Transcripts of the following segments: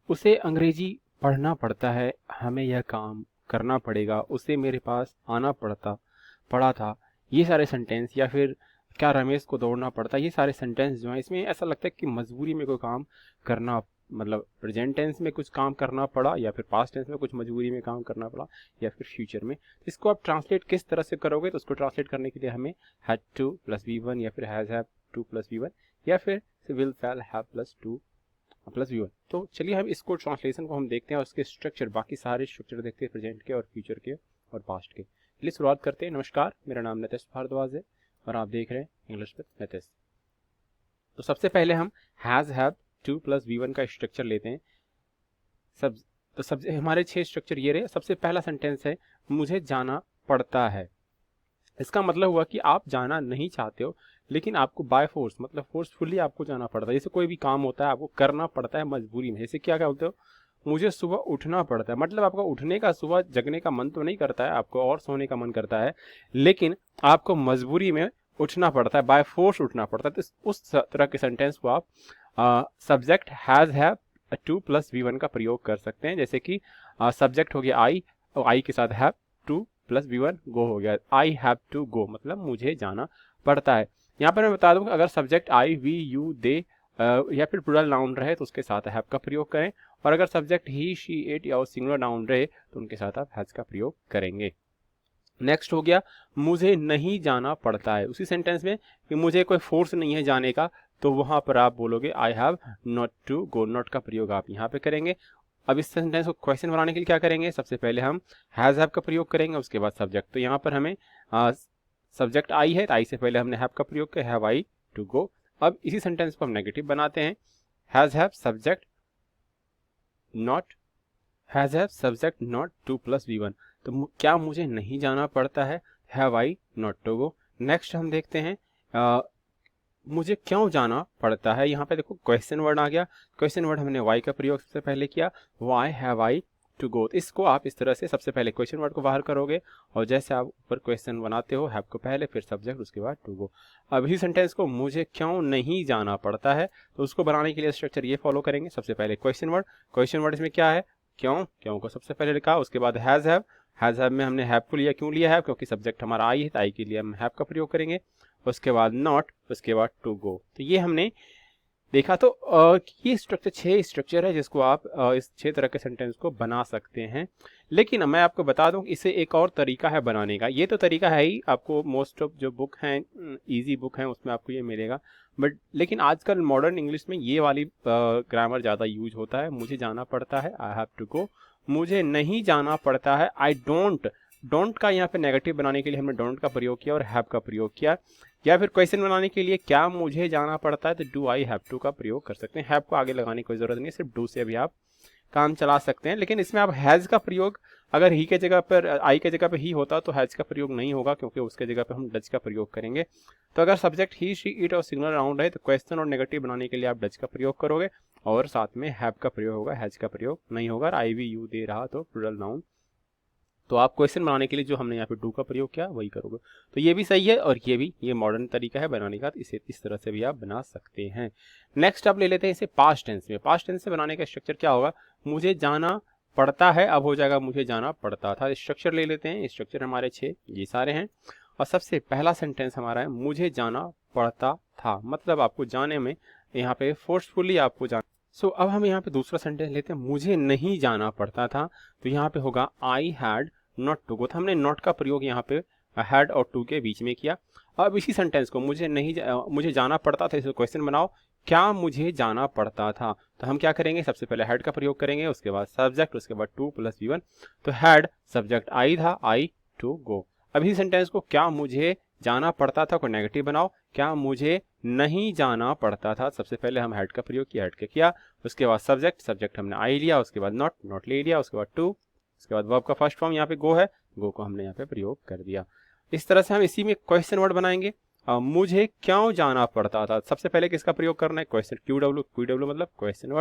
उसे अंग्रेजी पढ़ना पड़ता है, हमें यह काम करना पड़ेगा, उसे मेरे पास आना पड़ा था। ये सारे सेंटेंस, या फिर क्या रमेश को दौड़ना पड़ता, ये सारे सेंटेंस जो हैं इसमें ऐसा लगता है कि मजबूरी में कोई काम करना, मतलब प्रेजेंट टेंस में कुछ काम करना पड़ा, या फिर पास्ट टेंस में कुछ मजबूरी में काम करना पड़ा, या फिर फ्यूचर में। इसको आप ट्रांसलेट किस तरह से करोगे, तो उसको ट्रांसलेट करने के लिए हमें हैड टू प्लस वी1, या फिर has have to plus V1, या फिर विल फैल हैव प्लस टू प्लस वी1। तो चलिए हम इसको ट्रांसलेशन को हम देखते हैं और उसके स्ट्रक्चर, बाकी सारे स्ट्रक्चर देखते हैं प्रेजेंट के और फ्यूचर के और पास्ट के। चलिए शुरुआत करते हैं। नमस्कार, मेरा नाम नितेश भारद्वाज है और आप देख रहे हैं इंग्लिश विद नितेश। तो सबसे पहले हम has have to plus V1 का स्ट्रक्चर लेते हैं। हमारे 6 स्ट्रक्चर ये रहे। सबसे पहला सेंटेंस है मुझे जाना पड़ता है। इसका मतलब हुआ कि आप जाना नहीं चाहते हो, लेकिन आपको बाय फोर्स, मतलब फोर्सफुली आपको जाना पड़ता है। जैसे कोई भी काम होता है आपको करना पड़ता है मजबूरी में। जैसे क्या बोलते हो, मुझे सुबह उठना पड़ता है, मतलब आपका उठने का, सुबह जगने का मन तो नहीं करता है आपको, और सोने का मन करता है, लेकिन आपको मजबूरी में उठना पड़ता है, बाय फोर्स उठना पड़ता है। तो उस तरह के सेंटेंस को आप subject has have to plus V1 का प्रयोग कर सकते हैं। जैसे कि सब्जेक्ट हो गया आई, और आई के साथ हैव टू प्लस वी1 गो हो गया। आई हैव टू गो मतलब मुझे जाना पड़ता है। यहाँ पर मैं बता दूं कि अगर सब्जेक्ट आई, वी, यू, दे या फिर प्लूरल नाउन रहे तो उसके साथ हैव का प्रयोग करें, और अगर सब्जेक्ट ही, शी, इट या सिंगुलर नाउन रहे तो उनके साथ आप हैज का प्रयोग करेंगे। नेक्स्ट हो गया मुझे नहीं जाना पड़ता है। उसी सेंटेंस में कि मुझे कोई फोर्स नहीं है जाने का, तो वहां पर आप बोलोगे I have not to go. Not का प्रयोग आप यहाँ पे करेंगे। अब इस सेंटेंस को क्वेश्चन बनाने के लिए क्या करेंगे, सबसे पहले हम हैज हैव का प्रयोग करेंगे, उसके बाद सब्जेक्ट। तो यहाँ पर हमें सब्जेक्ट आई है, तो आई से पहले हमने हैव का प्रयोग किया, हैव आई टू गो। अब इसी सेंटेंस को हम नेगेटिव बनाते हैं, has have subject not to plus वी1। तो क्या मुझे नहीं जाना पड़ता है, have I not to go. Next हम देखते हैं मुझे क्यों जाना पड़ता है। यहाँ पे देखो क्वेश्चन वर्ड आ गया। क्वेश्चन वर्ड हमने वाई का प्रयोग सबसे पहले किया, why have I to go. इसको आप इस तरह से सबसे पहले क्वेश्चन वर्ड को बाहर करोगे, और जैसे आप ऊपर क्वेश्चन बनाते हो, हैव को पहले, फिर सब्जेक्ट, उसके बाद टू गो। अब इसी सेंटेंस को मुझे क्यों नहीं जाना पड़ता है, तो उसको बनाने के लिए स्ट्रक्चर ये फॉलो करेंगे। सबसे पहले क्वेश्चन वर्ड इसमें क्या है, क्यों को सबसे पहले लिखा, उसके बाद हैज हैव में हमने हैव को लिया। क्यों लिया है, क्योंकि सब्जेक्ट हमारा आई है, तो आई के लिए हम हैव का प्रयोग करेंगे, उसके बाद नॉट, उसके बाद टू गो। तो ये हमने देखा। तो ये स्ट्रक्चर 6 स्ट्रक्चर है जिसको आप इस 6 तरह के सेंटेंस को बना सकते हैं। लेकिन मैं आपको बता दूं इसे एक और तरीका है बनाने का। ये तो तरीका है ही, आपको मोस्ट ऑफ जो बुक हैं, इजी बुक हैं, उसमें आपको ये मिलेगा। बट लेकिन आजकल मॉडर्न इंग्लिश में ये वाली ग्रामर ज़्यादा यूज होता है। मुझे जाना पड़ता है, आई हैव टू गो। मुझे नहीं जाना पड़ता है, आई डोंट का यहाँ पे नेगेटिव बनाने के लिए हमने डोंट का प्रयोग किया और हैव का प्रयोग किया। या फिर क्वेश्चन बनाने के लिए क्या मुझे जाना पड़ता है, तो डू आई हैव टू का प्रयोग कर सकते हैं। हैव को आगे लगाने की कोई जरूरत नहीं, सिर्फ डू से भी आप काम चला सकते हैं। लेकिन इसमें आप हैज का प्रयोग, अगर ही के जगह पर, आई के जगह पर ही होता तो हैज का प्रयोग नहीं होगा, क्योंकि उसके जगह पर हम डज का प्रयोग करेंगे। तो अगर सब्जेक्ट ही, शी, इट और सिंगुलर नाउन रहे तो क्वेश्चन और नेगेटिव बनाने के लिए आप डज का प्रयोग करोगे, और साथ में हैव का प्रयोग होगा, हैज का प्रयोग नहीं होगा। आई, वी, यू दे रहा तो प्लूरल नाउन, तो आप क्वेश्चन बनाने के लिए जो हमने यहाँ पे डू का प्रयोग किया वही करोगे। तो ये भी सही है, और ये मॉडर्न तरीका है बनाने का, तो इसे इस तरह से भी आप बना सकते हैं। नेक्स्ट आप ले लेते हैं इसे पास्ट टेंस में। पास्ट टेंस से बनाने का स्ट्रक्चर क्या होगा, मुझे जाना पड़ता है, अब हो जाएगा मुझे जाना पड़ता था। स्ट्रक्चर ले लेते हैं। स्ट्रक्चर हमारे 6 ये सारे हैं। और सबसे पहला सेंटेंस हमारा है मुझे जाना पड़ता था, मतलब आपको जाने में यहाँ पे फोर्सफुली आपको जाना। सो अब हम यहाँ पे दूसरा सेंटेंस लेते हैं, मुझे नहीं जाना पड़ता था। तो यहाँ पे होगा I had not to go. तो हमने नॉट का प्रयोग यहाँ पे हैड और टू के बीच में किया। अब इसी सेंटेंस को मुझे जाना पड़ता था, इसे क्वेश्चन बनाओ, क्या मुझे जाना पड़ता था। तो हम क्या करेंगे, सबसे पहले हैड का प्रयोग करेंगे, उसके बाद सब्जेक्ट, उसके बाद टू प्लस वी1। तो हैड सब्जेक्ट आई था, आई टू गो। अब इसी सेंटेंस को क्या मुझे जाना पड़ता था को नेगेटिव बनाओ, क्या मुझे नहीं जाना पड़ता था। सबसे पहले हम हैड का प्रयोग किया, हैड का किया, उसके बाद सब्जेक्ट हमने आई लिया, उसके बाद नॉट ले लिया, उसके बाद टू, उसके बाद वर्ब का फर्स्ट फॉर्म यहाँ पे गो है, गो को हमने यहाँ पे प्रयोग कर दिया। इस तरह से हम इसी में क्वेश्चन वर्ड बनाएंगे। मुझे क्यों जाना पड़ता था, सबसे पहले किसका प्रयोग करना है, क्वेश्चन, क्यू मतलब क्वेश्चन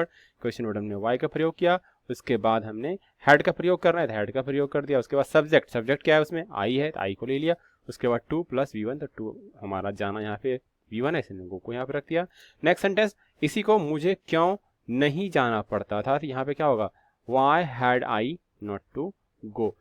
वर्ड हमने वाई का प्रयोग किया, उसके बाद हमने हैड का प्रयोग करना है, हैड का प्रयोग कर दिया। उसके बाद सब्जेक्ट क्या है, उसमें आई है, तो आई को ले लिया, उसके बाद टू प्लस वी1, तो टू हमारा जाना यहाँ पे वी1 है, इसने गो को यहाँ पे रख दिया। नेक्स्ट सेंटेंस, इसी को मुझे क्यों नहीं जाना पड़ता था, तो यहाँ पे क्या होगा, why had I not to go.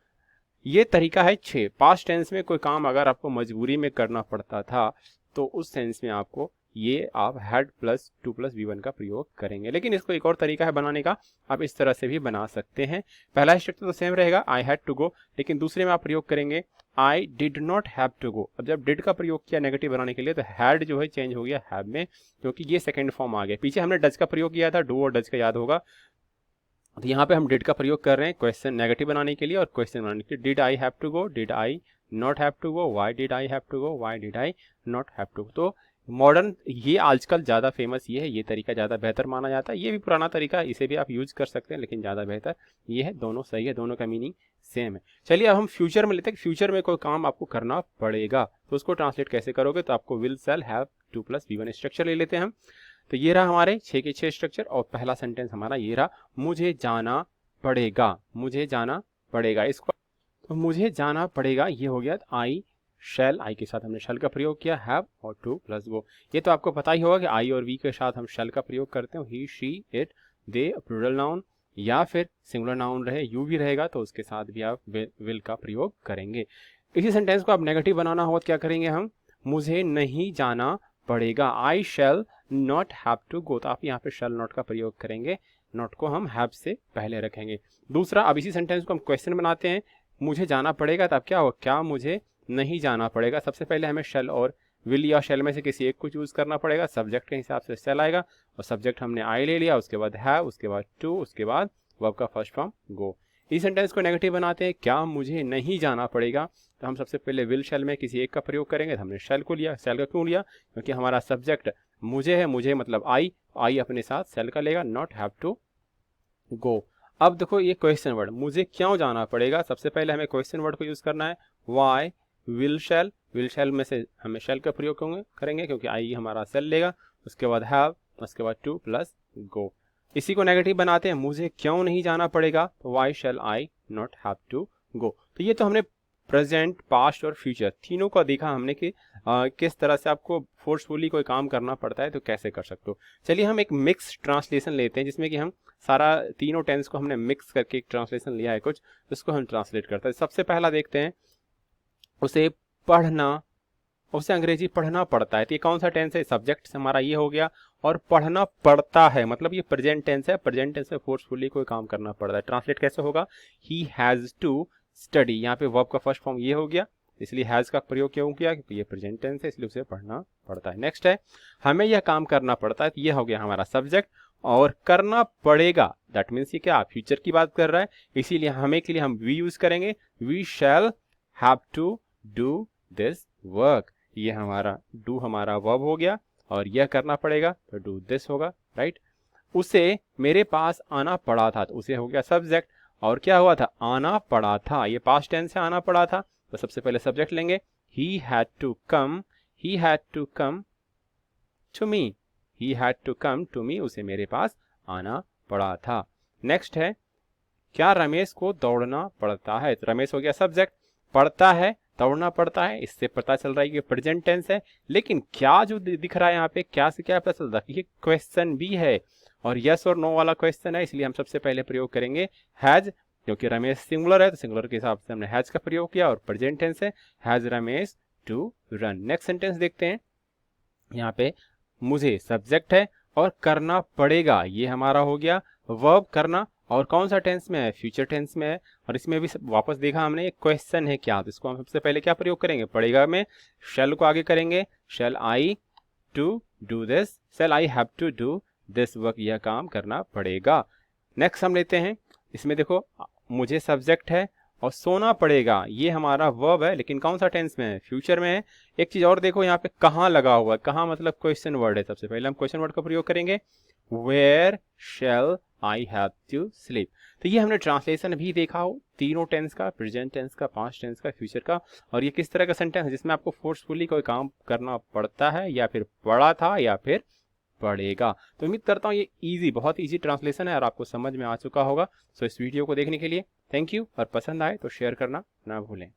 ये तरीका है 6। पास्ट टेंस में कोई काम अगर आपको मजबूरी में करना पड़ता था तो उस सेंस में आपको ये आप had plus two plus V1 का प्रयोग करेंगे। लेकिन इसको एक और तरीका है बनाने का, आप इस तरह से भी बना सकते हैं। पहला स्ट्रक्चर तो सेम रहेगा, आई हैड टू गो, लेकिन दूसरे में आप प्रयोग करेंगे I did not have to go. अब जब डिड का प्रयोग किया नेगेटिव बनाने के लिए तो हैड जो है चेंज हो गया हैव में, क्योंकि ये सेकेंड फॉर्म आ गया। पीछे हमने डज का प्रयोग किया था, डू और डज का याद होगा, तो यहाँ पे हम डिड का प्रयोग कर रहे हैं क्वेश्चन नेगेटिव बनाने के लिए और क्वेश्चन बनाने के लिए। Did I have to go, did I not have to go, why did I have to go, why did I not have to go. तो मॉडर्न ये आजकल ज़्यादा फेमस ये है, ये तरीका ज़्यादा बेहतर माना जाता है। ये भी पुराना तरीका है, इसे भी आप यूज कर सकते हैं, लेकिन ज़्यादा बेहतर ये है। दोनों सही है, दोनों का मीनिंग सेम है। चलिए अब हम फ्यूचर में लेते हैं। फ्यूचर में कोई काम आपको करना पड़ेगा तो उसको ट्रांसलेट कैसे करोगे, तो आपको will shell have two plus V1 structure ले लेते हैं हम। तो ये रहा हमारे 6 के 6 स्ट्रक्चर और पहला सेंटेंस हमारा ये रहा, मुझे जाना पड़ेगा, मुझे जाना पड़ेगा। इसको तो मुझे जाना पड़ेगा ये हो गया आई शैल, आई के साथ हमने शैल का प्रयोग किया, हैव और टू प्लस गो। ये तो आपको पता ही होगा कि आई और वी के साथ हम शैल का प्रयोग करते हैं। He she it they plural noun या फिर सिंगुलर नाउन रहे यू भी रहेगा तो उसके साथ भी आप विल का प्रयोग करेंगे। इसी सेंटेंस को आप नेगेटिव बनाना हो तो क्या करेंगे हम, मुझे नहीं जाना पड़ेगा, I shall not have to go. तो आप यहाँ पे शैल नॉट का प्रयोग करेंगे, नॉट को हम हैव से पहले रखेंगे। दूसरा, अब इसी सेंटेंस को हम क्वेश्चन बनाते हैं, मुझे जाना पड़ेगा, तब क्या हो, क्या मुझे नहीं जाना पड़ेगा। सबसे पहले हमें शैल और विल या शैल में से किसी एक को चूज करना पड़ेगा। सब्जेक्ट के हिसाब से शैल आएगा और सब्जेक्ट हमने आई ले लिया, उसके बाद हैव, उसके बाद टू, उसके बाद वर्ब का फर्स्ट फॉर्म गो। इस सेंटेंस को नेगेटिव बनाते हैं, क्या मुझे नहीं जाना पड़ेगा, तो हम सबसे पहले विल शैल में किसी एक का प्रयोग करेंगे। तो हमने शैल को लिया, शैल का क्यों लिया, क्योंकि हमारा सब्जेक्ट मुझे है, मुझे मतलब आई, आई अपने साथ शैल का लेगा, नॉट हैव टू गो। अब देखो ये क्वेश्चन वर्ड, मुझे क्यों जाना पड़ेगा, सबसे पहले हमें क्वेश्चन वर्ड को यूज करना है। Why will shall, will shall में से हमें शैल का प्रयोग करेंगे क्योंकि आई हमारा शैल लेगा, उसके बाद हैव, उसके बाद टू प्लस गो। इसी को नेगेटिव बनाते हैं, मुझे क्यों नहीं जाना पड़ेगा, तो why shall I not have to go. तो ये तो हमने प्रेजेंट, पास्ट और फ्यूचर तीनों को देखा हमने कि किस तरह से आपको फोर्सफुली कोई काम करना पड़ता है तो कैसे कर सकते हो। चलिए हम एक मिक्स ट्रांसलेशन लेते हैं जिसमें कि हम सारा तीनों टेंस को हमने मिक्स करके एक ट्रांसलेशन लिया है कुछ, उसको हम ट्रांसलेट करते हैं। सबसे पहला देखते हैं, उसे पढ़ना, उसे अंग्रेजी पढ़ना पड़ता है। तो ये कौन सा टेंस है, सब्जेक्ट हमारा ये हो गया, और पढ़ना पड़ता है मतलब ये प्रेजेंट टेंस है। प्रेजेंट टेंस में फोर्सफुली कोई काम करना पड़ता है। ट्रांसलेट कैसे होगा, ही हैज टू स्टडी, यहाँ पे वर्ब का फर्स्ट फॉर्म ये हो गया, इसलिए हैज का प्रयोग क्यों किया, क्योंकि ये प्रेजेंट टेंस है इसलिए उसे पढ़ना पड़ता है। नेक्स्ट है, हमें यह काम करना पड़ता है, तो ये हो गया हमारा सब्जेक्ट, और करना पड़ेगा दैट मीन्स ये क्या फ्यूचर की बात कर रहा है, इसीलिए हमें के लिए हम वी यूज करेंगे, we shall have to do this work. ये हमारा डू हमारा वर्ब हो गया और यह करना पड़ेगा तो डू दिस होगा, राइट। उसे मेरे पास आना पड़ा था, तो उसे हो गया सब्जेक्ट, और क्या हुआ था, आना पड़ा था, ये पास्ट टेंस से आना पड़ा था, तो सबसे पहले सब्जेक्ट लेंगे, he had to come, he had to come to me, he had to come to me, उसे मेरे पास आना पड़ा था। नेक्स्ट है, क्या रमेश को दौड़ना पड़ता है, तो रमेश हो गया सब्जेक्ट, पड़ता है, दौड़ना पड़ता है, इससे पता चल रहा है कि प्रेजेंट टेंस है, लेकिन क्या जो दिख रहा है यहाँ पे, क्या से क्या पता चल रहा है, ये क्वेश्चन भी है और यस और नो वाला क्वेश्चन है, इसलिए हम सबसे पहले प्रयोग करेंगे हैज, क्योंकि रमेश सिंगुलर है तो सिंगुलर के हिसाब से हमने हैज का प्रयोग किया, और प्रेजेंट टेंस है, has Ramesh to run. Next sentence देखते हैं, यहाँ पे मुझे सब्जेक्ट है और करना पड़ेगा, ये हमारा हो गया वर्ब करना, और कौन सा टेंस में है, फ्यूचर टेंस में है, और इसमें भी वापस देखा हमने एक क्वेश्चन है क्या, तो इसको हम सबसे पहले क्या प्रयोग करेंगे, पड़ेगा में शैल को आगे करेंगे, shall I to do this, shall I have to do this work, यह काम करना पड़ेगा। नेक्स्ट हम लेते हैं, इसमें देखो मुझे सब्जेक्ट है और सोना पड़ेगा, ये हमारा वर्ब है, लेकिन कौन सा टेंस में है, फ्यूचर में है। एक चीज और देखो यहाँ पे कहाँ लगा हुआ है, कहाँ मतलब क्वेश्चन वर्ड है, सबसे पहले हम क्वेश्चन वर्ड का प्रयोग करेंगे, where shall I have to sleep. तो ये हमने ट्रांसलेशन भी देखा हो तीनों टेंस का, प्रेजेंट टेंस का, पास्ट टेंस का, फ्यूचर का, और ये किस तरह का सेंटेंस है जिसमें आपको फोर्सफुली कोई काम करना पड़ता है या फिर पड़ा था या फिर पड़ेगा। तो उम्मीद करता हूँ ये इजी, बहुत इजी ट्रांसलेशन है और आपको समझ में आ चुका होगा। सो इस वीडियो को देखने के लिए थैंक यू, और पसंद आए तो शेयर करना ना भूलें।